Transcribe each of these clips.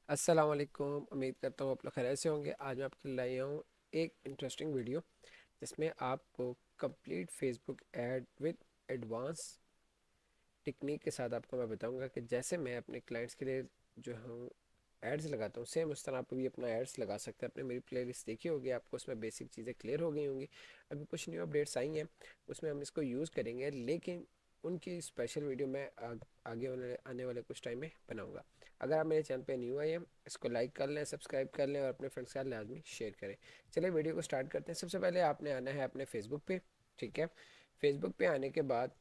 अस्सलाम वालेकुम। उम्मीद करता हूँ आप लोग खैरियत से होंगे। आज मैं आपके लिए लाया हूँ एक इंटरेस्टिंग वीडियो जिसमें आपको complete Facebook ad with advance technique के साथ आपको मैं बताऊंगा कि जैसे मैं अपने क्लाइंट्स के लिए जो हूँ एड्स लगाता हूँ, सेम उस तरह आप भी अपना एड्स लगा सकते हैं। आपने मेरी प्लेलिस्ट देखी होगी, आपको उसमें बेसिक चीज़ें क्लियर हो गई होंगी। अभी कुछ न्यू अपडेट्स आई हैं, उसमें हम इसको यूज़ करेंगे, लेकिन उनकी स्पेशल वीडियो मैं आगे आने वाले कुछ टाइम में बनाऊंगा। अगर आप मेरे चैनल पे न्यू आए हैं, इसको लाइक कर लें, सब्सक्राइब कर लें और अपने फ्रेंड्स के साथ लाजमी शेयर करें। चलिए वीडियो को स्टार्ट करते हैं। सबसे पहले आपने आना है अपने फेसबुक पे। ठीक है, फेसबुक पे आने के बाद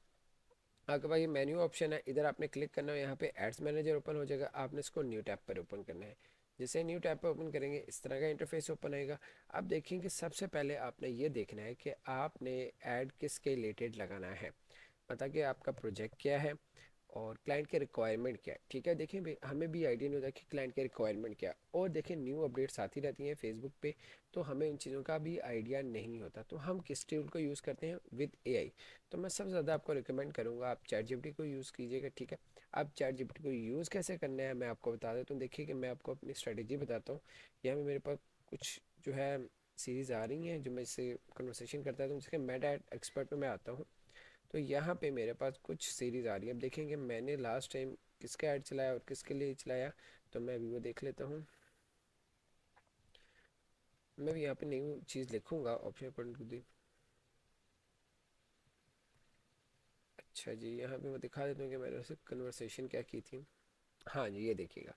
आपके पास ये मेन्यू ऑप्शन है, इधर आपने क्लिक करना है, यहाँ पे एड्स मैनेजर ओपन हो जाएगा। आपने इसको न्यू टैब पर ओपन करना है। जैसे न्यू टैब पर ओपन करेंगे इस तरह का इंटरफेस ओपन आएगा। आप देखेंगे सबसे पहले आपने ये देखना है कि आपने ऐड किसके रिलेटेड लगाना है, पता कि आपका प्रोजेक्ट क्या है और क्लाइंट के रिक्वायरमेंट क्या है। ठीक है, देखिए भाई हमें भी आइडिया नहीं होता कि क्लाइंट के रिक्वायरमेंट क्या है, और देखिए न्यू अपडेट्स आती रहती हैं फेसबुक पे, तो हमें इन चीज़ों का भी आइडिया नहीं होता। तो हम किस टूल को यूज़ करते हैं? With AI. तो मैं सबसे ज़्यादा आपको रिकमेंड करूँगा आप चैट जीपीटी को यूज़ कीजिएगा। ठीक है, आप चैट जीपीटी को यूज़ कैसे करना है मैं आपको बता देता हूँ। देखिए कि मैं आपको अपनी स्ट्रेटेजी बताता हूँ। यहाँ पे मेरे पास कुछ जो है सीरीज़ आ रही हैं जो मैं इससे कन्वर्सेशन करता हूँ, जिसके मेटा एक्सपर्ट पे मैं आता हूँ। तो यहाँ पे मेरे पास कुछ सीरीज़ आ रही है। अब देखेंगे मैंने लास्ट टाइम किसका ऐड चलाया और किसके लिए चलाया, तो मैं अभी वो देख लेता हूँ। मैं भी यहाँ पे न्यू चीज़ लिखूँगा ऑप्शन पर दी। अच्छा जी, यहाँ पे मैं दिखा देता हूँ कि मैंने उससे कन्वर्सेशन क्या की थी। हाँ जी, ये देखिएगा।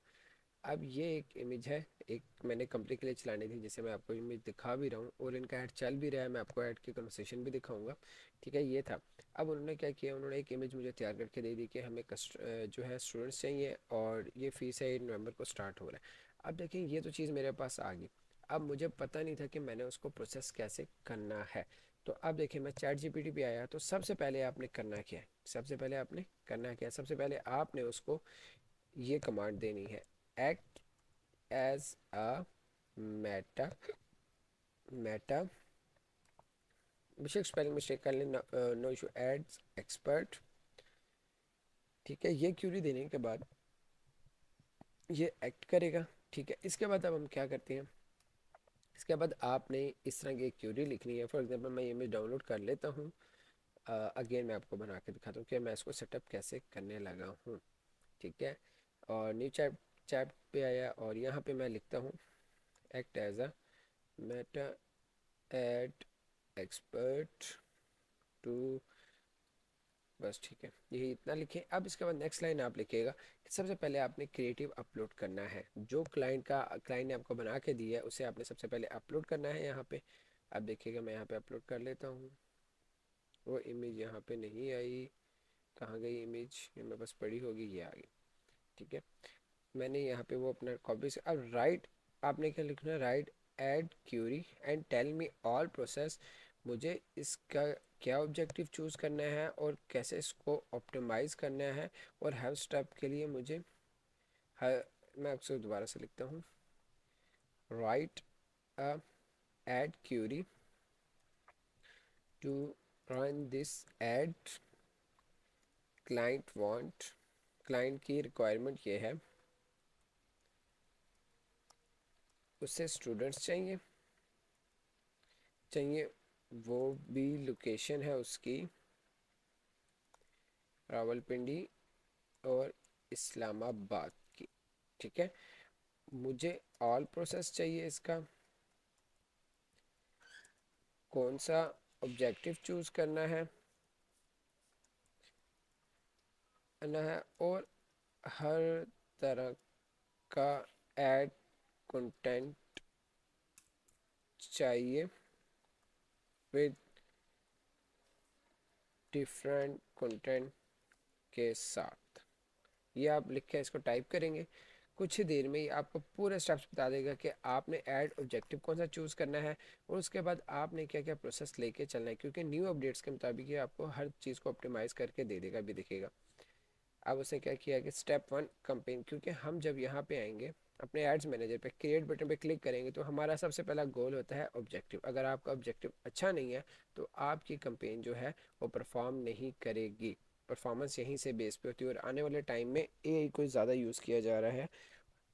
अब ये एक इमेज है, एक मैंने कंपनी के लिए चलानी थी, जिसे मैं आपको इमेज दिखा भी रहा हूँ और इनका ऐड चल भी रहा है। मैं आपको ऐड की कन्वर्सेशन भी दिखाऊंगा। ठीक है, ये था। अब उन्होंने क्या किया, उन्होंने एक इमेज मुझे तैयार करके दे दी कि हमें जो है स्टूडेंट्स चाहिए और ये फीस है, ये नवंबर को स्टार्ट हो रहा है। अब देखिए ये तो चीज़ मेरे पास आ गई। अब मुझे पता नहीं था कि मैंने उसको प्रोसेस कैसे करना है। तो अब देखिए मैं चैट जीपीटी पे आया, तो सबसे पहले आपने करना क्या है, सबसे पहले आपने करना क्या है, सबसे पहले आपने उसको ये कमांड देनी है, act as a meta meta बेशक स्पेलिंग मिस्टेक कर लें, नो इशू, एड्स एक्सपर्ट। ठीक है, ये क्यूरी देने के बाद ये एक्ट करेगा। ठीक है, इसके बाद अब हम क्या करते हैं, इसके बाद आपने इस तरह की एक क्यूरी लिखनी है। फॉर एग्जांपल मैं ये इमेज डाउनलोड कर लेता हूँ। अगेन मैं आपको बना के दिखाता हूँ कि मैं इसको सेटअप कैसे करने लगा हूँ। ठीक है, और न्यू चैट चैट पे आया और यहाँ पे मैं लिखता हूँ act as a meta ad expert too, बस ठीक है, यही इतना लिखें। अब इसके बाद नेक्स्ट लाइन आप लिखिएगा कि सबसे पहले आपने क्रिएटिव अपलोड करना है। जो क्लाइंट ने आपको बना के दिया है उसे आपने सबसे पहले अपलोड करना है यहाँ पे। अब देखिएगा मैं यहाँ पे अपलोड कर लेता हूँ। वो इमेज यहाँ पे नहीं आई, कहाँ गई इमेज, ये मेरे पास पड़ी होगी, ये आ गई। ठीक है, मैंने यहाँ पे वो अपना कॉपी से, अब राइट आपने क्या लिखना है, write ad query and tell me all process. मुझे इसका क्या ऑब्जेक्टिव चूज़ करना है और कैसे इसको ऑप्टिमाइज करना है, और हर स्टेप के लिए मुझे हर, मैं आपसे दोबारा से लिखता हूँ, write a ad query to run this ad, client want, client की रिक्वायरमेंट ये है, उससे स्टूडेंट्स चाहिए, चाहिए वो भी लोकेशन है उसकी रावलपिंडी और इस्लामाबाद की। ठीक है, मुझे ऑल प्रोसेस चाहिए, इसका कौन सा ऑब्जेक्टिव चूज़ करना है और हर तरह का एड कंटेंट चाहिए विद डिफरेंट कंटेंट के साथ। ये आप लिख के इसको टाइप करेंगे, कुछ ही देर में ही आपको पूरे स्टेप्स बता देगा कि आपने ऐड ऑब्जेक्टिव कौन सा चूज़ करना है और उसके बाद आपने क्या क्या प्रोसेस लेके चलना है, क्योंकि न्यू अपडेट्स के मुताबिक ये आपको हर चीज़ को ऑप्टिमाइज़ करके दे देगा भी दिखेगा। अब उसने क्या किया कि स्टेप वन कंपेन, क्योंकि हम जब यहाँ पे आएंगे अपने एड्स मैनेजर पे क्रिएट बटन पे क्लिक करेंगे तो हमारा सबसे पहला गोल होता है ऑब्जेक्टिव। अगर आपका ऑब्जेक्टिव अच्छा नहीं है तो आपकी कंपेन जो है वो परफॉर्म नहीं करेगी। परफॉर्मेंस यहीं से बेस पे होती है, और आने वाले टाइम में एआई को ज़्यादा यूज़ किया जा रहा है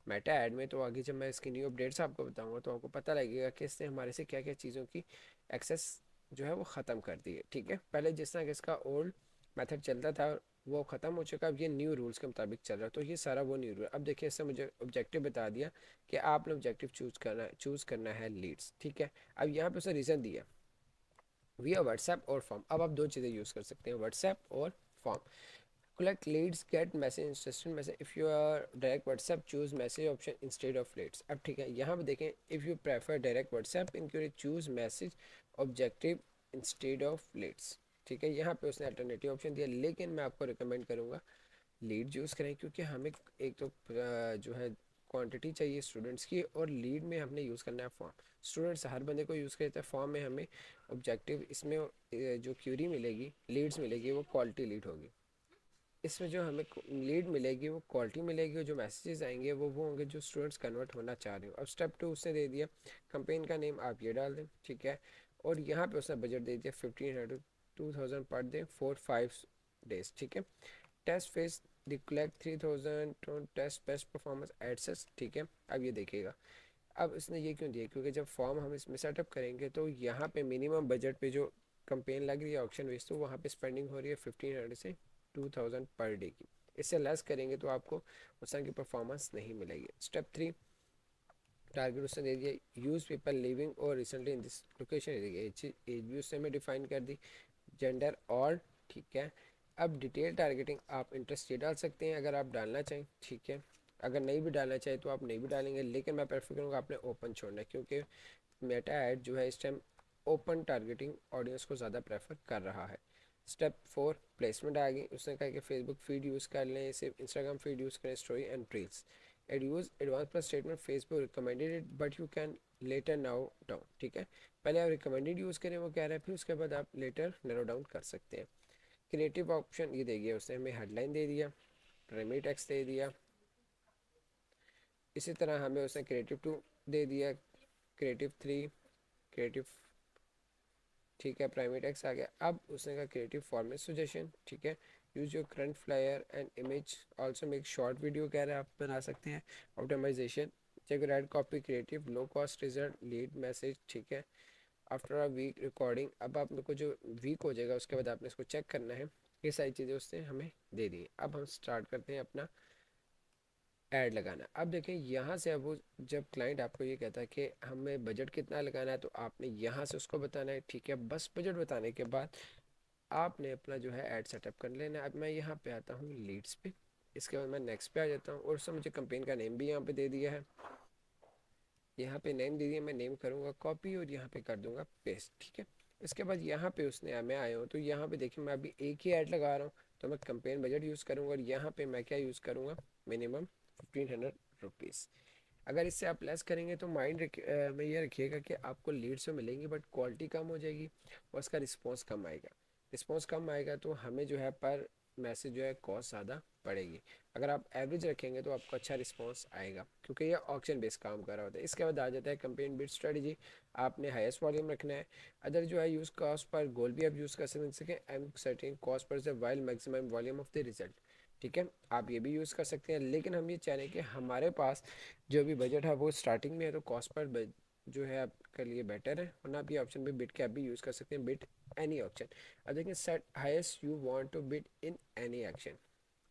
मेटा ऐड में। तो आगे जब मैं इसकी न्यू अपडेट्स आपको बताऊंगा तो आपको पता लगेगा कि इसने हमारे से क्या क्या चीज़ों की एक्सेस जो है वो ख़त्म कर दी है। ठीक है, पहले जिस तरह कि इसका ओल्ड मेथड चलता था वो ख़त्म हो चुका, अब ये न्यू रूल्स के मुताबिक चल रहा है। तो ये सारा वो न्यू रूल। अब देखिए इससे मुझे ऑब्जेक्टिव बता दिया कि आपने ऑब्जेक्टिव चूज़ करना है लीड्स। ठीक है, अब यहाँ पे उसने रीज़न दिया वी व्हाट्सएप और फॉर्म। अब आप दो चीज़ें यूज़ कर सकते हैं, व्हाट्सएप और form. Collect leads, get message, instant message. If you are direct WhatsApp, choose message option instead of leads. अब ठीक है, यहाँ पे देखें if you prefer direct WhatsApp, इनके लिए choose message objective instead of leads। ठीक है, यहाँ पे उसने अल्टरनेटिव ऑप्शन दिया, लेकिन मैं आपको रिकमेंड करूँगा लीड यूज़ करें, क्योंकि हमें एक तो जो है क्वांटिटी चाहिए स्टूडेंट्स की, और लीड में हमने यूज़ करना है फॉर्म। स्टूडेंट्स हर बंदे को यूज़ करते हैं, फॉर्म में हमें ऑब्जेक्टिव, इसमें जो क्यूरी मिलेगी, लीड्स मिलेगी, वो क्वालिटी लीड होगी। इसमें जो हमें लीड मिलेगी वो क्वालिटी मिलेगी, और जो मैसेजेस आएंगे वो होंगे जो स्टूडेंट्स कन्वर्ट होना चाह रहे हो। अब स्टेप 2 उसने दे दिया, कंपेन का नेम आप ये डाल दें। ठीक है, और यहाँ पे उसने बजट दे दिया 1500 2000 पर डे फॉर 5 days। ठीक है, test phase recollect 3000 test best performance ad sets. ठीक है, अब ये देखिएगा, अब इसने ये क्यों दिया, क्योंकि जब फॉर्म हम इसमें सेटअप करेंगे तो यहाँ पे मिनिमम बजट पे जो कंपेन लग रही है ऑप्शन बेस, तो वहाँ पे स्पेंडिंग हो रही है 1500 से 2000 पर डे की। इससे लेस करेंगे तो आपको उस तरह की परफॉर्मेंस नहीं मिलेगी। स्टेप 3 टारगेट उसने दे दिया यूज़ पीपल लिविंग और recently in this location, age भी उससे हमें डिफाइन कर दी, जेंडर और। ठीक है, अब डिटेल टारगेटिंग आप इंटरेस्ट ये डाल सकते हैं अगर आप डालना चाहें। ठीक है, अगर नहीं भी डालना चाहें तो आप नहीं भी डालेंगे, लेकिन मैं प्रेफर करूँगा आपने ओपन छोड़ना है, क्योंकि मेटा ऐड जो है इस टाइम ओपन टारगेटिंग ऑडियंस को ज़्यादा प्रेफर कर रहा है। स्टेप 4 प्लेसमेंट आ गई, उसने कहा कि फेसबुक फीड यूज़ कर लें, सिर्फ इंस्टाग्राम फीड यूज़ करें, story and reels. Ad use advance plus statement Facebook recommended it but you can later now down. ठीक है, पहले आप रिकमेंडेड यूज़ करें वो कह रहा है, फिर उसके बाद आप लेटर नैरो डाउन कर सकते हैं। क्रिएटिव ऑप्शन ये दे दिया उसने हमें, हेडलाइन दे दिया, प्राइमरी टेक्स्ट दे दिया, इसी तरह हमें उसने क्रिएटिव 2 दे दिया, क्रिएटिव 3, क्रिएटिव। ठीक है, प्राइमरी टेक्स्ट आ गया। अब उसने कहा क्रिएटिव फॉर्मेट सजेशन। ठीक है, use your current flyer and image, also make short video कह रहे हैं, आप बना सकते हैं। Optimisation check red copy creative low cost result lead message. ठीक है, आफ्टर अ वीक रिकॉर्डिंग, अब आप लोग को जो वीक हो जाएगा उसके बाद आपने इसको चेक करना है। ये सारी चीज़ें उसने हमें दे दी। अब हम स्टार्ट करते हैं अपना ऐड लगाना। अब देखें यहाँ से, अब वो जब क्लाइंट आपको ये कहता है कि हमें बजट कितना लगाना है, तो आपने यहाँ से उसको बताना है। ठीक है, बस बजट बताने के बाद आपने अपना जो है ऐड सेटअप कर लेना है। अब मैं यहाँ पे आता हूँ लीड्स पे, इसके बाद मैं नेक्स्ट पे आ जाता हूँ, और उसने मुझे कंपेन का नेम भी यहाँ पे दे दिया है, यहाँ पे नेम दे दिया, मैं नेम करूँगा कॉपी और यहाँ पे कर दूँगा पेस्ट। ठीक है, इसके बाद यहाँ पे उसने मैं आया हूँ, तो यहाँ पे देखिए मैं अभी एक ही ऐड लगा रहा हूँ, तो मैं कंपेन बजट यूज़ करूँगा, और यहाँ पे मैं क्या यूज़ करूँगा, मिनिमम 1500 रुपीज़। अगर इससे आप लेस करेंगे तो में ये रखिएगा कि आपको लीड्स तो मिलेंगी बट क्वालिटी कम हो जाएगी, और उसका रिस्पॉन्स कम आएगा। रिस्पॉन्स कम आएगा तो हमें जो है पर मैसेज जो है कॉस्ट ज़्यादा पड़ेगी। अगर आप एवरेज रखेंगे तो आपको अच्छा रिस्पॉन्स आएगा, क्योंकि ये ऑक्शन बेस्ड काम कर रहा होता है। इसके बाद आ जाता है कंपेन बिड स्ट्रेटजी, आपने हाईएस्ट वॉल्यूम रखना है। अदर जो है यूज़ कॉस्ट पर गोल भी आप यूज़ कर सकते हैं, एम सर्टेन कॉस्ट पर से while maximum volume of the result. ठीक है, आप ये भी यूज़ कर सकते हैं, लेकिन हम ये चाह रहे हैं कि हमारे पास जो भी बजट है वो स्टार्टिंग में है, तो कॉस्ट पर जो है आपके लिए बेटर है। वरना आप ये ऑप्शन पे बिट कैप भी यूज़ कर सकते हैं, बिट एनी ऑप्शन। अब देखिए set highest you want two bit in any action,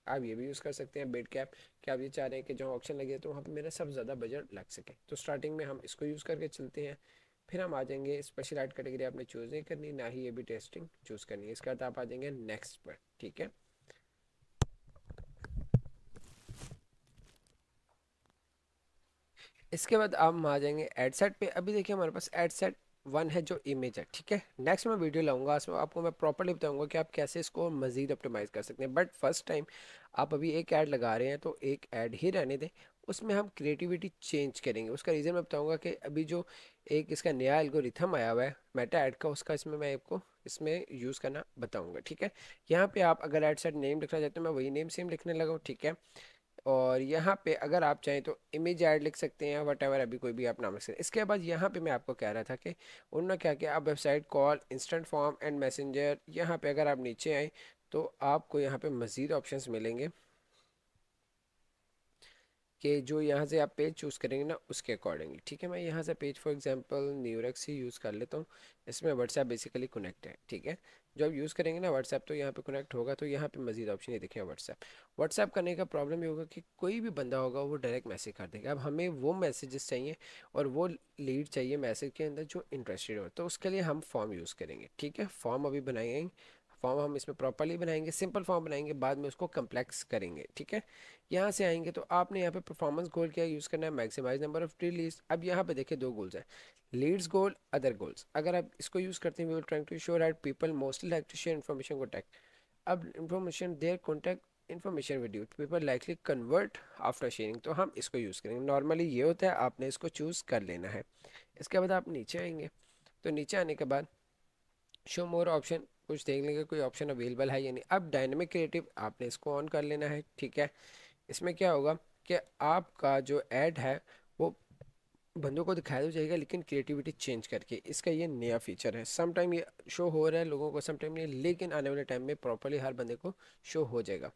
आप ये भी यूज़ कर सकते हैं बिट कैप, कि आप ये चाह रहे हैं कि जहाँ ऑप्शन लगे तो वहाँ पे मेरा सबसे ज़्यादा बजट लग सके। तो स्टार्टिंग में हम इसको यूज़ करके चलते हैं, फिर हम आ जाएंगे स्पेशल ऐड कैटेगरी आपने चूज़ नहीं करनी, ना ही ये भी टेस्टिंग चूज़ करनी है। इसके बाद आप आ जाएंगे नेक्स्ट पर। ठीक है, इसके बाद हम आ जाएंगे एड सेट पे। अभी देखिए हमारे पास एड सेट 1 है जो इमेज है। ठीक है, नेक्स्ट मैं वीडियो लाऊंगा, उसमें आपको मैं प्रॉपर्ली बताऊंगा कि आप कैसे इसको मज़ीद ऑप्टिमाइज़ कर सकते हैं। बट फर्स्ट टाइम आप अभी एक ऐड लगा रहे हैं तो एक ऐड ही रहने दें, उसमें हम क्रिएटिविटी चेंज करेंगे। उसका रीज़न मैं बताऊंगा कि अभी जो एक इसका नया एल्गोरिथम आया हुआ है मेटा ऐड का, उसका इसमें मैं आपको इसमें यूज़ करना बताऊंगा। ठीक है, यहाँ पे आप अगर ऐड सेट नेम लिखना चाहते हो, मैं वही नेम सेम लिखने लगा हूँ। ठीक है, और यहाँ पे अगर आप चाहें तो इमेज ऐड लिख सकते हैं, वट एवर, अभी कोई भी आप नाम लिख सकते हैं। इसके बाद यहाँ पे मैं आपको कह रहा था कि उन्होंने क्या किया, आप website call instant form and messenger, यहाँ पे अगर आप नीचे आए तो आपको यहाँ पे मज़ीद ऑप्शंस मिलेंगे। कि जो यहाँ से आप पेज चूज़ करेंगे ना उसके अकॉर्डिंगली। ठीक है, मैं यहाँ से पेज फॉर एग्जांपल न्यूरेक्स ही यूज़ कर लेता हूँ। इसमें व्हाट्सएप बेसिकली कनेक्ट है। ठीक है, जब आप यूज़ करेंगे ना व्हाट्सएप तो यहाँ पे कनेक्ट होगा, तो यहाँ पे मजीद ऑप्शन ये देखें व्हाट्सएप। व्हाट्सएप करने का प्रॉब्लम ये होगा कि कोई भी बंदा होगा वो डायरेक्ट मैसेज कर देगा। अब हमें वो मैसेजेस चाहिए और वो लीड चाहिए मैसेज के अंदर जो इंटरेस्टेड हो, तो उसके लिए हम फॉर्म यूज़ करेंगे। ठीक है, फॉर्म अभी बनाएंगे, फॉर्म हम इसमें प्रॉपरली बनाएंगे, सिंपल फॉर्म बनाएंगे, बाद में उसको कम्प्लेक्स करेंगे। ठीक है, यहाँ से आएंगे तो आपने यहाँ पे परफॉर्मेंस गोल क्या यूज़ करना है, मैक्सिमाइज नंबर ऑफ रिलीज। अब यहाँ पे देखिए दो गोल्स हैं, लीड्स गोल, अदर गोल्स। अगर आप इसको यूज़ करते हैं, we will trying to sure that people mostly like to share information contact. अब information there contact information with you, people likely convert after sharing, तो हम इसको यूज़ करेंगे। नॉर्मली ये होता है, आपने इसको चूज़ कर लेना है। इसके बाद आप नीचे आएंगे, तो नीचे आने के बाद शो मोर ऑप्शन, कुछ देख लेंगे कोई ऑप्शन अवेलेबल है या नहीं। अब डायनेमिक क्रिएटिव आपने इसको ऑन कर लेना है। ठीक है, इसमें क्या होगा कि आपका जो ऐड है वो बंदों को दिखाया तो जाएगा लेकिन क्रिएटिविटी चेंज करके। इसका ये नया फीचर है, सम टाइम ये शो हो रहा है लोगों को, सम टाइम नहीं, लेकिन आने वाले टाइम में प्रॉपरली हर बंदे को शो हो जाएगा।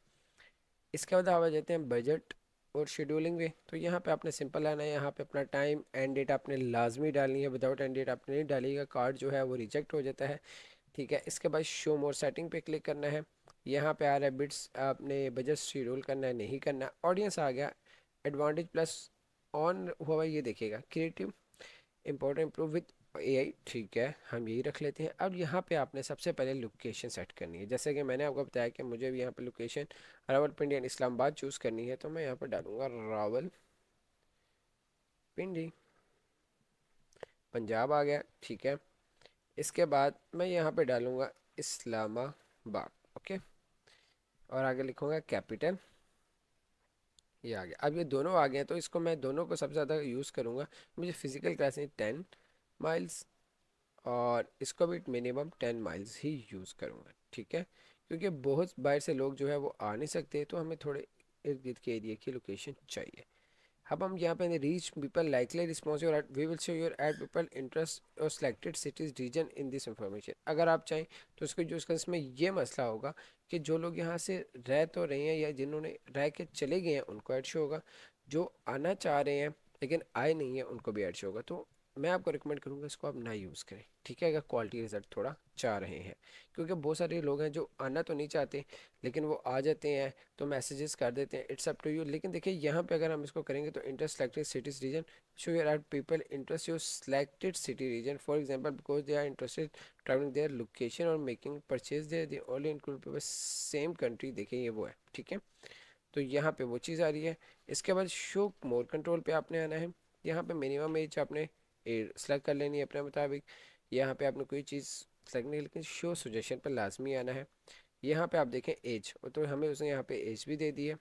इसके बाद आ जाते हैं बजट और शेड्यूलिंग में। तो यहाँ पे आपने सिंपल आना है, यहाँ पे अपना टाइम एंड डेट आपने लाजमी डालनी है, विदाउट एंड डेट आपने नहीं डालिएगा, कार्ड जो है वो रिजेक्ट हो जाता है। ठीक है, इसके बाद शो मोर सेटिंग पे क्लिक करना है। यहाँ पे आ रहा है बिट्स, आपने बजट शेड्यूल करना है नहीं करना। ऑडियंस आ गया, एडवांटेज प्लस ऑन हुआ है, ये देखिएगा creative important improve with AI. ठीक है, हम यही रख लेते हैं। अब यहाँ पे आपने सबसे पहले लोकेशन सेट करनी है। जैसे कि मैंने आपको बताया कि मुझे भी यहाँ पे location Rawalpindi and Islamabad choose करनी है, तो मैं यहाँ पर डालूंगा रावलपिंडी, पंजाब आ गया। ठीक है, इसके बाद मैं यहाँ पे डालूंगा इस्लामाबाद। ओके, और आगे लिखूंगा कैपिटल, ये आ गया। अब ये दोनों आ गए हैं, तो इसको मैं दोनों को सबसे ज़्यादा यूज़ करूँगा। मुझे फिजिकल क्लास 10 माइल्स, और इसको भी मिनिमम 10 माइल्स ही यूज़ करूँगा। ठीक है, क्योंकि बहुत बाहर से लोग जो है वो आ नहीं सकते, तो हमें थोड़े इर्द गिर्द के एरिया की लोकेशन चाहिए। अब हम यहाँ पे reach people likely response your ad, we will show your ad people interest और selected cities region in this information. अगर आप चाहें तो इसको यूज़ कर, इसमें ये मसला होगा कि जो लोग यहाँ से रह तो रहे हैं या जिन्होंने रह के चले गए हैं उनको ऐड शो होगा, जो आना चाह रहे हैं लेकिन आए नहीं है उनको भी ऐड शो होगा। तो मैं आपको रिकमेंड करूँगा इसको आप ना यूज़ करें। ठीक है, अगर क्वालिटी रिजल्ट थोड़ा चाह रहे हैं, क्योंकि बहुत सारे लोग हैं जो आना तो नहीं चाहते लेकिन वो आ जाते हैं, तो मैसेजेस कर देते हैं, इट्स अप टू यू। लेकिन देखिए यहाँ पे अगर हम इसको करेंगे तो interest selected cities region, show your ad people interest your selected city region for example because they are interested travelling there location और making purchase there they only include people same country. देखिए ये वो है। ठीक है, तो यहाँ पे वो चीज़ आ रही है। इसके बाद शो मोर कंट्रोल पे आपने आना है। यहाँ पे मिनिमम एज आपने सेलेक्ट कर लेनी है अपने मुताबिक। यहाँ पे आपने कोई चीज़ सेलेक्ट नहीं, लेकिन शो सजेशन पर लाजमी आना है। यहाँ पे आप देखें एज, तो हमें उसने यहाँ पे एज भी दे दी है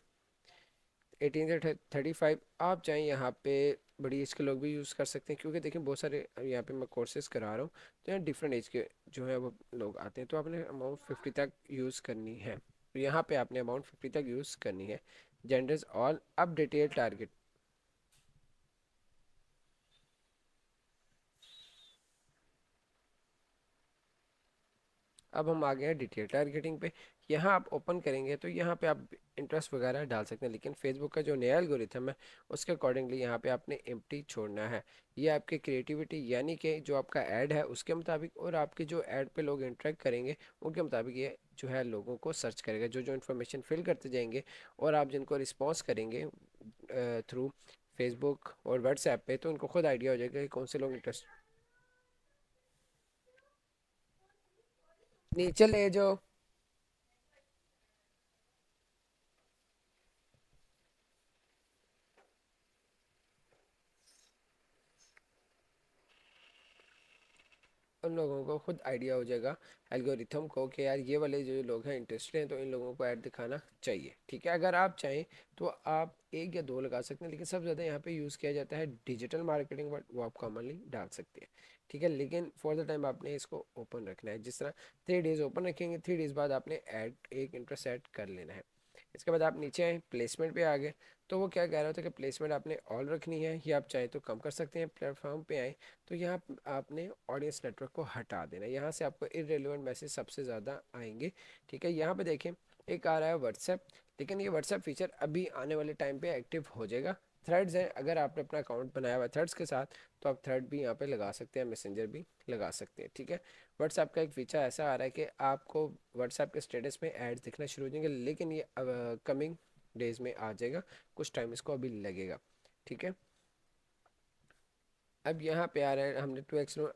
18 से 35। आप चाहें यहाँ पे बड़ी एज के लोग भी यूज़ कर सकते हैं, क्योंकि देखें बहुत सारे यहाँ पे मैं कोर्सेज करा रहा हूँ, तो यहाँ डिफरेंट एज के जो है वो लोग आते हैं। तो आपने अमाउंट 50 तक यूज़ करनी है, तो यहाँ पे आपने अमाउंट 50 तक यूज़ करनी है। जेंडर्स ऑल, अब डिटेल टारगेट। अब हम आ गए हैं डिटेल टारगेटिंग पे। यहाँ आप ओपन करेंगे तो यहाँ पे आप इंटरेस्ट वगैरह डाल सकते हैं, लेकिन फेसबुक का जो नया एल्गोरिथम है उसके अकॉर्डिंगली यहाँ पे आपने एम्प्टी छोड़ना है। ये आपकी क्रिएटिविटी यानी कि जो आपका ऐड है उसके मुताबिक और आपके जो ऐड पे लोग इंटरेक्ट करेंगे उनके मुताबिक ये जो है लोगों को सर्च करेगा, जो जो इन्फॉर्मेशन फिल करते जाएंगे और आप जिनको रिस्पॉन्स करेंगे थ्रू फेसबुक और व्हाट्सएप पे, तो उनको खुद आइडिया हो जाएगा कि कौन से लोग इंटरेस्ट। नीचे ले जाओ। उन लोगों को खुद आइडिया हो जाएगा एल्गोरिथम को कि यार ये वाले जो लोग हैं इंटरेस्टेड हैं, तो इन लोगों को ऐड दिखाना चाहिए। ठीक है, अगर आप चाहें तो आप एक या दो लगा सकते हैं, लेकिन सबसे ज़्यादा यहाँ पे यूज़ किया जाता है डिजिटल मार्केटिंग, बट वो आप कॉमनली डाल सकते हैं। ठीक है, लेकिन फॉर द टाइम आपने इसको ओपन रखना है, जिस तरह 3 डेज़ ओपन रखेंगे, 3 डेज़ बाद आपने ऐड एक इंटरेस्ट ऐड कर लेना है। इसके बाद आप नीचे आए प्लेसमेंट पे आ गए, तो वो क्या कह रहा था कि प्लेसमेंट आपने ऑल रखनी है, या आप चाहें तो कम कर सकते हैं। प्लेटफॉर्म पे आए तो यहाँ आपने ऑडियंस नेटवर्क को हटा देना है, यहाँ से आपको इरेलीवेंट मैसेज सबसे ज़्यादा आएंगे। ठीक है, यहाँ पे देखें एक आ रहा है व्हाट्सएप, लेकिन ये व्हाट्सएप फीचर अभी आने वाले टाइम पे एक्टिव हो जाएगा, थ्रेड्स हैं, अगर आपने अपना अकाउंट बनाया हुआ है थ्रेड्स के साथ तो आप थ्रेड भी यहाँ पे लगा सकते हैं, मैसेंजर भी लगा सकते हैं, ठीक है। व्हाट्सएप का एक फीचर ऐसा आ रहा है कि आपको व्हाट्सएप के स्टेटस में एड्स दिखना शुरू हो जाएंगे, लेकिन ये कमिंग डेज में आ जाएगा, कुछ टाइम इसको अभी लगेगा, ठीक है। अब यहाँ पे आ रहा है हमने to explore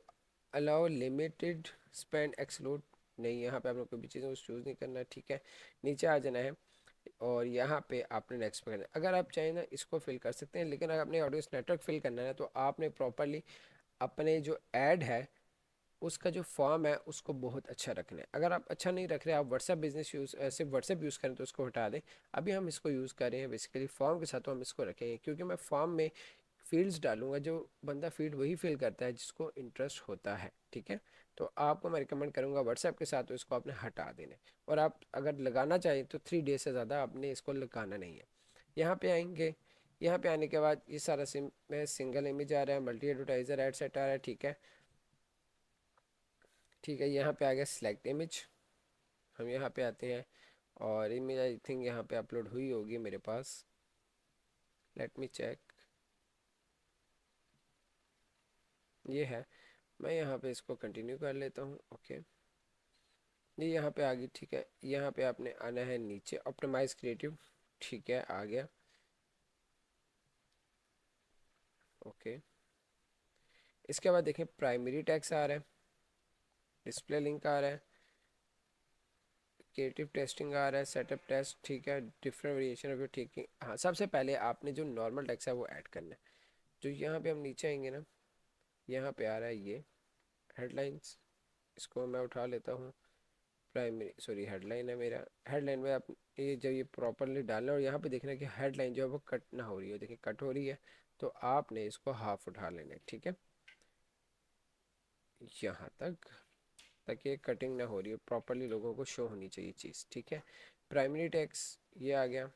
allow limited spend explore, नहीं यहाँ पे आपने कोई भी चीज़ें चूज़ नहीं करना है, ठीक है। नीचे आ जाना है और यहाँ पे आपने नेक्स्ट पे करना है। अगर आप चाहें ना इसको फिल कर सकते हैं, लेकिन अगर आपने ऑडियंस नेटवर्क फिल करना है तो आपने प्रॉपरली अपने जो ऐड है उसका जो फॉर्म है उसको बहुत अच्छा रखना है। अगर आप अच्छा नहीं रख रहे, आप व्हाट्सएप बिजनेस यूज़ सिर्फ व्हाट्सएप यूज़ करें तो उसको हटा दें। अभी हम इसको यूज़ कर रहे हैं बेसिकली फॉर्म के साथ, तो हम इसको रखेंगे क्योंकि मैं फॉर्म में फील्ड्स डालूंगा, जो बंदा फील्ड वही फिल करता है जिसको इंटरेस्ट होता है, ठीक है। तो आपको मैं रिकमेंड करूंगा व्हाट्सएप के साथ तो इसको आपने हटा देना है। और आप अगर लगाना चाहें तो 3 डेज से ज़्यादा आपने इसको लगाना नहीं है। यहाँ पे आएंगे, यहाँ पे आने के बाद ये सारा सिंगल इमेज आ रहा है, मल्टी एडवर्टाइजर एड सेट आ रहा है, ठीक है। ठीक है, यहाँ पे आ गया सिलेक्ट इमेज, हम यहाँ पे आते हैं और इमेज आई थिंक यहाँ पे अपलोड हुई होगी मेरे पास, लेट मी चेक, ये है। मैं यहाँ पे इसको कंटिन्यू कर लेता हूँ, ओके। ये यहाँ पे आ गई, ठीक है। यहाँ पे आपने आना है नीचे ऑप्टिमाइज क्रिएटिव, ठीक है, आ गया, ओके। इसके बाद देखें प्राइमरी टैक्स आ रहा है, डिस्प्ले लिंक आ रहा है, क्रिएटिव टेस्टिंग आ रहा है, सेटअप टेस्ट, ठीक है, डिफरेंट वेरिएशन ऑफ योर, ठीक है। हाँ, सबसे पहले आपने जो नॉर्मल टैक्स है वो ऐड करना है। जो यहाँ पे हम नीचे आएंगे ना, यहाँ पे आ रहा है ये हेडलाइंस, इसको मैं उठा लेता हूँ। प्राइमरी सॉरी हेडलाइन है मेरा, हेडलाइन में आप ये जब ये प्रॉपरली डालना है और यहाँ पे देखना है कि हेडलाइन जो है वो कट ना हो रही है, देखिए कट हो रही है, तो आपने इसको हाफ उठा लेना है, ठीक है, यहाँ तक, ताकि कटिंग ना हो रही है, प्रॉपरली लोगों को शो होनी चाहिए चीज़, ठीक है। प्राइमरी टैक्स ये आ गया,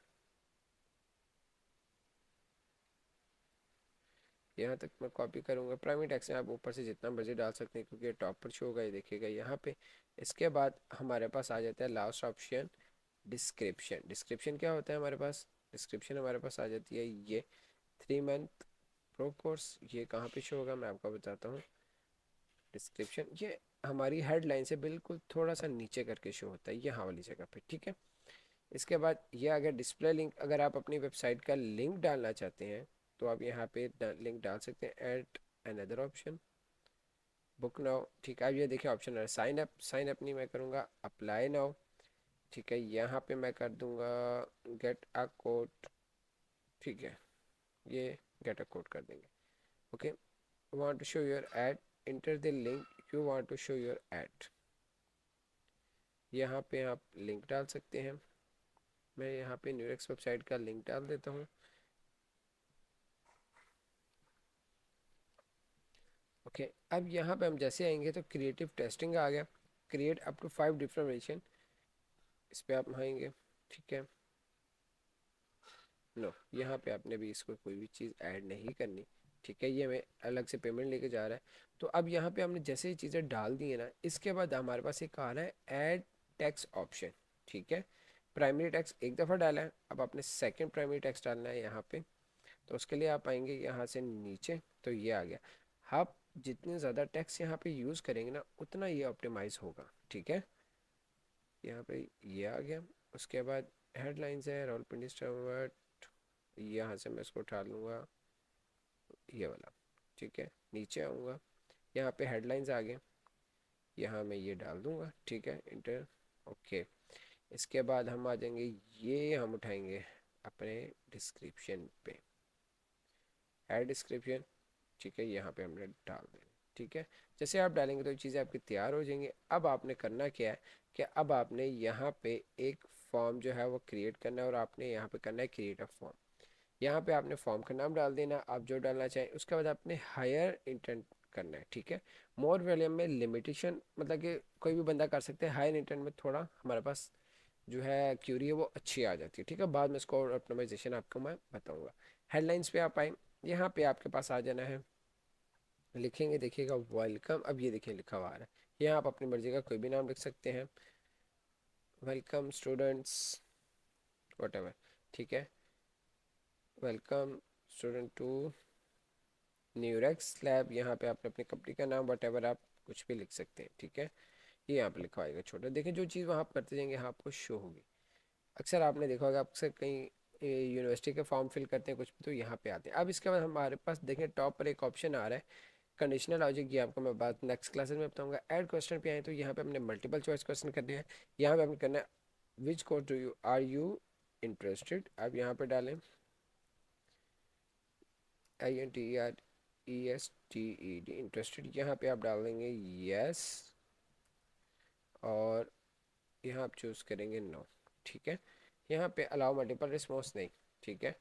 यहाँ तक मैं कॉपी करूँगा। प्राइमरी टैक्स में आप ऊपर से जितना मर्जी डाल सकते हैं क्योंकि टॉप पर शो होगा, ये देखिएगा यहाँ पे। इसके बाद हमारे पास आ जाता है लास्ट ऑप्शन डिस्क्रिप्शन। डिस्क्रिप्शन क्या होता है हमारे पास, डिस्क्रिप्शन हमारे पास आ जाती है ये 3 मंथ प्रो कोर्स, ये कहाँ पे शो होगा मैं आपको बताता हूँ। डिस्क्रिप्शन ये हमारी हेडलाइन से बिल्कुल थोड़ा सा नीचे करके शो होता है यहाँ वाली जगह पे, ठीक है। इसके बाद ये अगर डिस्प्ले लिंक, अगर आप अपनी वेबसाइट का लिंक डालना चाहते हैं तो आप यहाँ पे लिंक डाल सकते हैं, add another option, book now, ठीक है। अब ये देखिए ऑप्शन है साइन अप, साइन अप नहीं मैं करूँगा, अप्लाई नाउ, ठीक है। यहाँ पे मैं कर दूँगा गेट अ कोड, ठीक है, ये गेट अ कोड कर देंगे, okay. Want to show your ad, enter the link you want to show your ad, यहाँ पे आप लिंक डाल सकते हैं। मैं यहाँ पे न्यूरेक्स वेबसाइट का लिंक डाल देता हूँ, ओके। अब यहाँ पे हम जैसे आएंगे तो क्रिएटिव टेस्टिंग आ गया, create up to 5 different variation, इस पे आप आएंगे, ठीक है। नो, यहाँ पे आपने भी इसको कोई भी चीज़ ऐड नहीं करनी, ठीक है। ये हमें अलग से पेमेंट लेके जा रहा है। तो अब यहाँ पे हमने जैसे ही चीज़ें डाल दी है ना, इसके बाद हमारे पास एक आ रहा है ऐड टैक्स ऑप्शन, ठीक है। प्राइमरी टैक्स एक दफ़ा डाला है, अब आपने सेकंड प्राइमरी टैक्स डालना है यहाँ पे। तो उसके लिए आप आएंगे यहाँ से नीचे, तो ये आ गया। आप जितने ज़्यादा टैक्स यहाँ पे यूज़ करेंगे ना उतना ये ऑप्टिमाइज होगा, ठीक है। यहाँ पे ये आ गया। उसके बाद हेडलाइंस है रोल पिंडिस्टर, यहाँ से मैं इसको उठा लूँगा, ये वाला, ठीक है। नीचे आऊँगा, यहाँ पे हेडलाइंस आ गए, यहाँ मैं ये डाल दूँगा, ठीक है, इंटर, ओके। इसके बाद हम आ जाएंगे, ये हम उठाएंगे अपने डिस्क्रिप्शन पे, ऐड डिस्क्रिप्शन, ठीक है, यहाँ पे हमने डाल दें, ठीक है। जैसे आप डालेंगे तो ये चीज़ें आपकी तैयार हो जाएंगी। अब आपने करना क्या है कि अब आपने यहाँ पे एक फॉर्म जो है वो क्रिएट करना है और आपने यहाँ पे करना है क्रिएट अ फॉर्म। यहाँ पे आपने फॉर्म का नाम डाल देना, आप जो डालना चाहें। उसके बाद आपने हायर इंटेंट करना है, ठीक है। मोर वॉल्यूम में लिमिटेशन, मतलब कि कोई भी बंदा कर सकते हैं, हायर इंटेंट में थोड़ा हमारे पास जो है क्यूरी है वो अच्छी आ जाती है, ठीक है। बाद में इसको ऑप्टिमाइजेशन आपको मैं बताऊँगा। हेडलाइंस पे आप आए, यहाँ पे आपके पास आ जाना है, लिखेंगे देखिएगा वेलकम, अब ये देखिए लिखा हुआ आ रहा है, यहाँ आप अपनी मर्जी का कोई भी नाम लिख सकते हैं, वेलकम स्टूडेंट्स वट एवर, ठीक है, वेलकम स्टूडेंट टू न्यूरेक्स लैब, यहाँ पे आपने अपनी कंपनी का नाम वट एवर आप कुछ भी लिख सकते हैं, ठीक है। ये यहाँ पे लिखा होगा छोटा, देखिए जो चीज़ वहाँ आप करते जाएंगे यहाँ आपको शो होगी। अक्सर आपने देखा होगा, अक्सर कहीं यूनिवर्सिटी के फॉर्म फिल करते हैं कुछ भी तो यहाँ पे आते हैं। अब इसके बाद हमारे पास देखें टॉप पर एक ऑप्शन आ रहा है कंडीशनल लॉजिक, ये आपको मैं बात नेक्स्ट क्लासेस में बताऊंगा। ऐड क्वेश्चन पे आए तो यहाँ पे हमने मल्टीपल चॉइस क्वेश्चन करने हैं। यहाँ पे हमने करना है which course do you are you interested, आप यहाँ पे डालें INTERESTED इंटरेस्टेड, यहाँ पे आप डाल देंगे यस और यहाँ आप चूज़ करेंगे नो, ठीक है। यहाँ पे अलाउ मल्टीपल रिस्पॉन्स नहीं, ठीक है।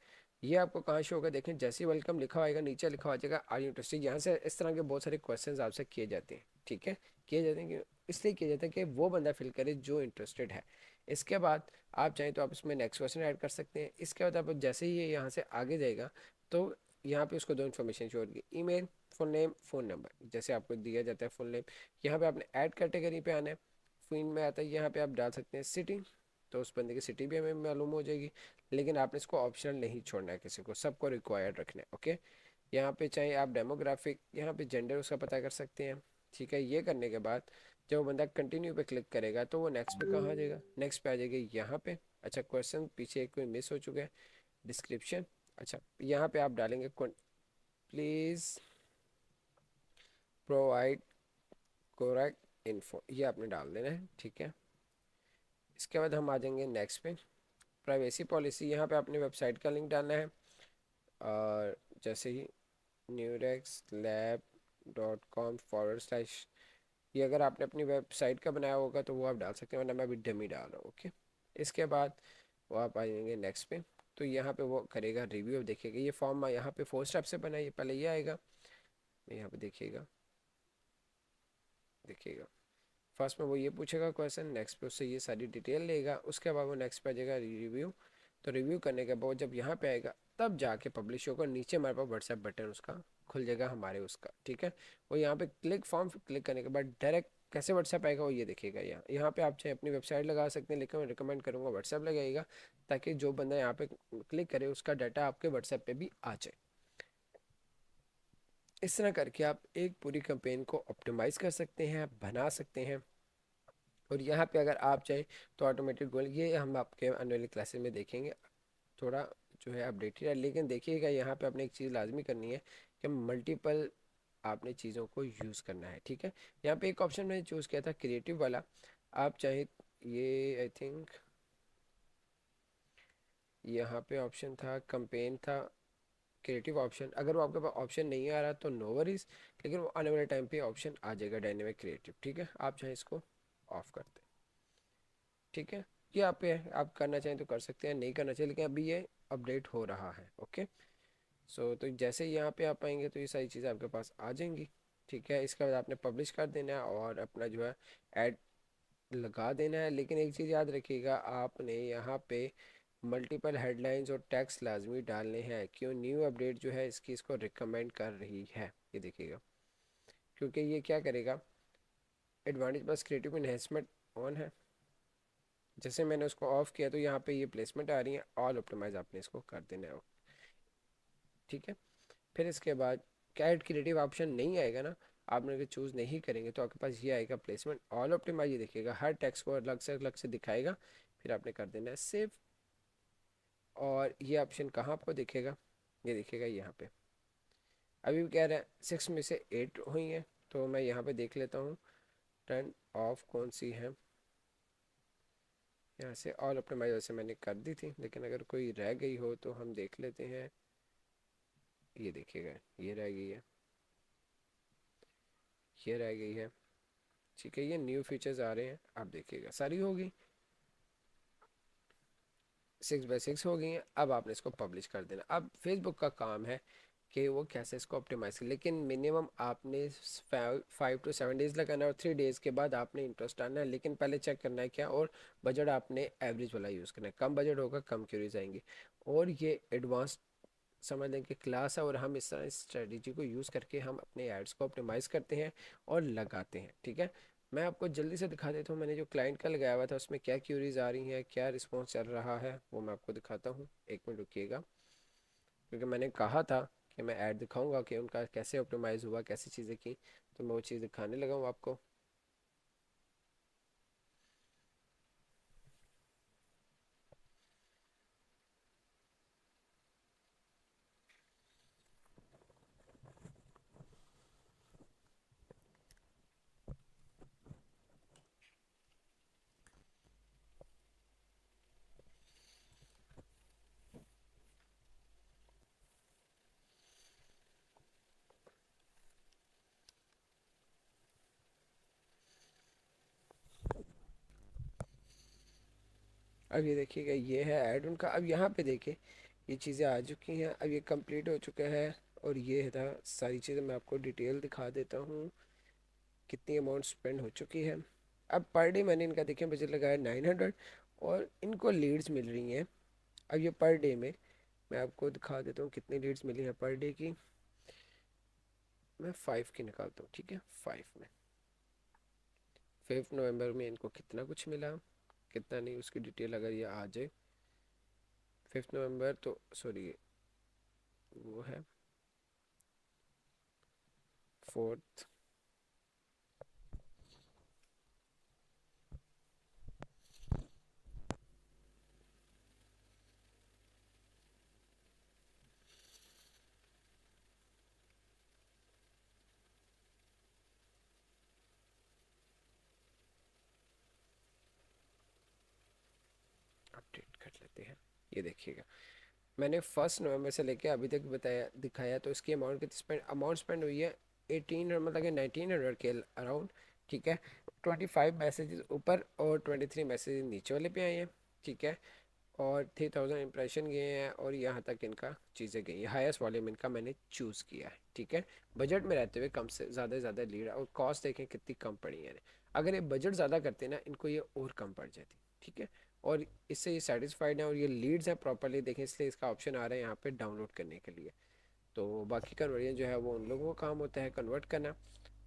ये आपको कहाँ शो होगा, देखें जैसे ही वेलकम लिखा होगा नीचे लिखा हो जाएगा आर यू इंटरेस्टेड। यहाँ से इस तरह के बहुत सारे क्वेश्चंस आपसे किए जाते हैं, ठीक है। किए जाते हैं कि इसलिए किए जाते हैं कि वो बंदा फिल करे जो इंटरेस्टेड है। इसके बाद आप चाहें तो आप इसमें नेक्स्ट क्वेश्चन ऐड कर सकते हैं। इसके बाद आप जैसे ही ये यहाँ से आगे जाएगा तो यहाँ पे उसको दो इन्फॉर्मेशन शो होगी, email, full name, phone number, जैसे आपको दिया जाता है फुल नेम। यहाँ पे आपने ऐड कैटेगरी पे आना है, फिन में आता है यहाँ पे आप डाल सकते हैं सिटी, तो उस बंदे की सिटी भी हमें मालूम हो जाएगी। लेकिन आपने इसको ऑप्शनल नहीं छोड़ना है, किसी को सबको रिक्वायर्ड रखना है, ओके। यहाँ पे चाहे आप डेमोग्राफिक, यहाँ पे जेंडर उसका पता कर सकते हैं, ठीक है। ये करने के बाद जब वो बंदा कंटिन्यू पे क्लिक करेगा तो वो नेक्स्ट पे कहाँ आ जाएगा, नेक्स्ट पे आ जाएगा यहाँ पे। अच्छा क्वेश्चन पीछे एक कोई मिस हो चुका है, डिस्क्रिप्शन। अच्छा यहाँ पे आप डालेंगे प्लीज़ प्रोवाइड करेक्ट इन्फो, ये आपने डाल देना है, ठीक है। इसके बाद हम आ जाएंगे नेक्स्ट पे प्राइवेसी पॉलिसी, यहाँ पे आपने वेबसाइट का लिंक डालना है और जैसे ही nurexlab.com/, ये अगर आपने अपनी वेबसाइट का बनाया होगा तो वो आप डाल सकते हैं, वरना मैं अभी डमी डाल रहा हूँ, ओके। इसके बाद वो आप आ जाएंगे नेक्स्ट पे, तो यहाँ पे वो करेगा रिव्यू। अब देखिएगा ये फॉर्म यहाँ पे 4 स्टेप से बना है, ये पहले ये आएगा, यहाँ पे देखिएगा, देखिएगा फर्स्ट में वो ये पूछेगा क्वेश्चन, नेक्स्ट पे उससे ये सारी डिटेल लेगा, उसके बाद वो नेक्स्ट पे आ जाएगा रिव्यू। तो रिव्यू करने के बाद जब यहाँ पे आएगा तब जाके पब्लिश होगा, नीचे हमारे पास व्हाट्सएप बटन उसका खुल जाएगा हमारे उसका, ठीक है। वो यहाँ पे क्लिक फॉर्म क्लिक करने के बाद डायरेक्ट कैसे व्हाट्सएप आएगा वो ये देखिएगा। यहाँ पे आप चाहे अपनी वेबसाइट लगा सकते हैं, लेकिन मैं रिकमेंड करूँगा व्हाट्सएप लगाइएगा, ताकि जो बंदा यहाँ पे क्लिक करे उसका डाटा आपके व्हाट्सएप पे भी आ जाए। इस तरह करके आप एक पूरी कैंपेन को ऑप्टिमाइज़ कर सकते हैं, बना सकते हैं। और यहाँ पे अगर आप चाहें तो ऑटोमेटेड गोल, ये हम आपके आने वाली क्लासेस में देखेंगे, थोड़ा जो है अपडेटेड है। लेकिन देखिएगा यहाँ पे आपने एक चीज़ लाजमी करनी है कि मल्टीपल आपने चीज़ों को यूज़ करना है, ठीक है। यहाँ पे एक ऑप्शन मैंने चूज़ किया था क्रिएटिव वाला, आप चाहे ये आई थिंक यहाँ पे ऑप्शन था कंपेन था क्रिएटिव ऑप्शन, अगर वो आपके पास ऑप्शन नहीं आ रहा तो नो वरीज, लेकिन वो आने वाले टाइम पे ऑप्शन आ जाएगा डायनेमिक क्रिएटिव, ठीक है। आप चाहे इसको ऑफ कर दें, ठीक है। ये आप पे है, आप करना चाहें तो कर सकते हैं, नहीं करना चाहिए, लेकिन अभी ये अपडेट हो रहा है, ओके। सो तो जैसे ही यहाँ पे आप आएंगे तो ये सारी चीज़ें आपके पास आ जाएंगी, ठीक है। इसके बाद आपने पब्लिश कर देना है और अपना जो है ऐड लगा देना है। लेकिन एक चीज़ याद रखिएगा, आपने यहाँ पे मल्टीपल हेडलाइंस और टैग्स लाजमी डालने हैं, क्यों न्यू अपडेट जो है इसकी इसको रिकमेंड कर रही है, ये देखिएगा। क्योंकि ये क्या करेगा, advantage plus creative enhancement on है, जैसे मैंने उसको ऑफ किया तो यहाँ पे ये प्लेसमेंट आ रही है, ऑल ऑप्टिमाइज आपने इसको कर देना है, ठीक है। फिर इसके बाद कैट क्रिएटिव ऑप्शन नहीं आएगा ना, आपने अगर चूज़ नहीं करेंगे तो आपके पास ये आएगा प्लेसमेंट ऑल ऑप्टिमाइज, ये देखिएगा हर टेक्स्ट को अलग से दिखाएगा। फिर आपने कर देना है सेव, और ये ऑप्शन कहाँ आपको दिखेगा, ये दिखेगा यहाँ पे। अभी भी कह रहा है 6 में से 8 हुई हैं, तो मैं यहाँ पे देख लेता हूँ टर्न ऑफ कौन सी है। यहाँ से ऑल ऑप्टिमाइज वैसे मैंने कर दी थी, लेकिन अगर कोई रह गई हो तो हम देख लेते हैं। ये देखिएगा ये रह गई है, ये रह गई है, ठीक है। ये न्यू फीचर्स आ रहे हैं, आप देखिएगा सारी होगी 6/6 हो गई हैं। अब आपने इसको पब्लिश कर देना। अब फेसबुक का काम है कि वो कैसे इसको ऑप्टिमाइज कर, लेकिन मिनिमम आपने 5 to 7 डेज़ लगाना है और 3 डेज़ के बाद आपने इंटरेस्ट आना है। लेकिन पहले चेक करना है क्या, और बजट आपने एवरेज वाला यूज़ करना है, कम बजट होगा कम क्यूरीज आएंगी। और ये एडवांस समझ लें कि क्लास है, और हम इस तरह स्ट्रेटजी को यूज़ करके हम अपने एड्स को ऑप्टिमाइज़ करते हैं और लगाते हैं, ठीक है। मैं आपको जल्दी से दिखा देता हूँ, मैंने जो क्लाइंट का लगाया हुआ था उसमें क्या क्यूरीज आ रही हैं, क्या रिस्पॉन्स चल रहा है, वो मैं आपको दिखाता हूँ। एक मिनट रुकिएगा। क्योंकि मैंने कहा था कि मैं ऐड दिखाऊंगा कि उनका कैसे ऑप्टिमाइज़ हुआ, कैसी चीज़ें की, तो मैं वो चीज़ दिखाने लगा हूँ आपको। अब ये देखिएगा, ये है ऐड उनका। अब यहाँ पे देखिए ये चीज़ें आ चुकी हैं, अब ये कंप्लीट हो चुका है। और ये था सारी चीज़ें, मैं आपको डिटेल दिखा देता हूँ कितनी अमाउंट स्पेंड हो चुकी है। अब पर डे मैंने इनका देखिए बजट लगाया 900, और इनको लीड्स मिल रही हैं। अब ये पर डे में मैं आपको दिखा देता हूँ कितनी लीड्स मिली है पर डे की। मैं 5 की निकालता हूँ, ठीक है। 5 में 5 नवंबर में इनको कितना कुछ मिला, कितना नहीं उसकी डिटेल अगर ये आ जाए। 5 नवंबर तो सॉरी, वो है 4। अपडेट कर लेते हैं। ये देखिएगा, मैंने 1 नवंबर से लेके अभी तक बताया दिखाया, तो इसकी अमाउंट स्पेंड हुई है 18, मतलब कि 1900 के अराउंड, ठीक है। 25 मैसेजेस ऊपर और 23 मैसेजेस नीचे वाले पे आए हैं, ठीक है। और 3000 इंप्रेशन गए हैं, और यहाँ तक इनका चीज़ें गई हैं। हाईएस्ट वॉल्यूम इनका मैंने चूज़ किया है, ठीक है। बजट में रहते हुए कम से ज़्यादा लीड, और कॉस्ट देखें कितनी कम पड़ी है। अगर ये बजट ज़्यादा करते ना, इनको ये और कम पड़ जाती, ठीक है। और इससे ये सेटिस्फाइड हैं, और ये लीड्स हैं प्रॉपरली देखें, इसलिए इसका ऑप्शन आ रहा है यहाँ पे डाउनलोड करने के लिए। तो बाकी कन्वर्जन जो है वो उन लोगों का काम होता है कन्वर्ट करना।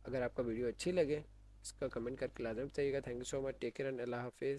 अगर आपका वीडियो अच्छी लगे, इसका कमेंट करके लाजम बताइएगा। Thank you so much, take care and अल्लाह हाफिज़।